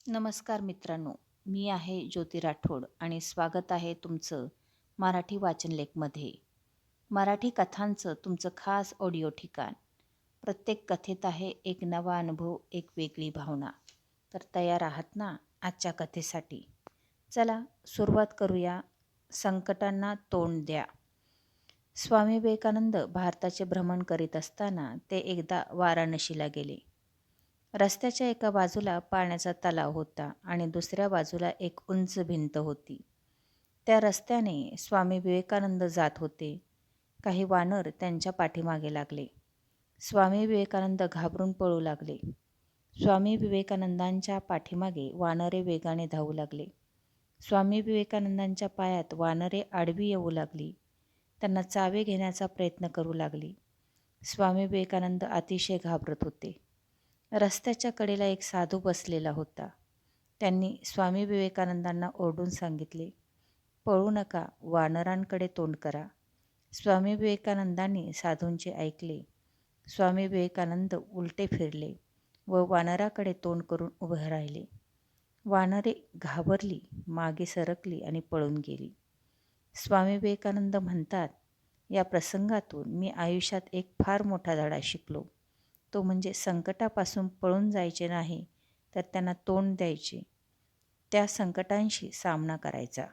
नमस्कार मित्रांनो, मी आहे ज्योती राठोड आणि स्वागत आहे तुमचं मराठी वाचन लेखमध्ये. मराठी कथांचं तुमचं खास ऑडिओ ठिकाण. प्रत्येक कथेत आहे एक नवा अनुभव, एक वेगळी भावना. तर तयार आहात ना आजच्या कथेसाठी? चला सुरुवात करूया. संकटांना तोंड द्या. स्वामी विवेकानंद भारताचे भ्रमण करीत असताना ते एकदा वाराणसीला गेले. रस्त्याच्या एका बाजूला पाण्याचा तलाव होता आणि दुसऱ्या बाजूला एक उंच भिंत होती. त्या रस्त्याने स्वामी विवेकानंद जात होते. काही वानर त्यांच्या पाठीमागे लागले. स्वामी विवेकानंद घाबरून पळू लागले. स्वामी विवेकानंदांच्या पाठीमागे वानरे वेगाने धावू लागले. स्वामी विवेकानंदांच्या पायात वानरे आडवी येऊ लागली. त्यांना चावे घेण्याचा प्रयत्न करू लागली. स्वामी विवेकानंद अतिशय घाबरत होते. रस्त्याच्या कडेला एक साधू बसलेला होता. त्यांनी स्वामी विवेकानंदांना ओरडून सांगितले, "पळू नका, वानरांकडे तोंड करा." स्वामी विवेकानंदांनी साधूंचे ऐकले. स्वामी विवेकानंद उलटे फिरले व वानराकडे तोंड करून उभे राहिले. वानरे घाबरली, मागे सरकली आणि पळून गेली. स्वामी विवेकानंद म्हणतात, या प्रसंगातून मी आयुष्यात एक फार मोठा धडा शिकलो. तो म्हणजे संकटापासून पळून जायचे नाही, तर त्यांना तोंड द्यायचे. त्या संकटांशी सामना करायचा.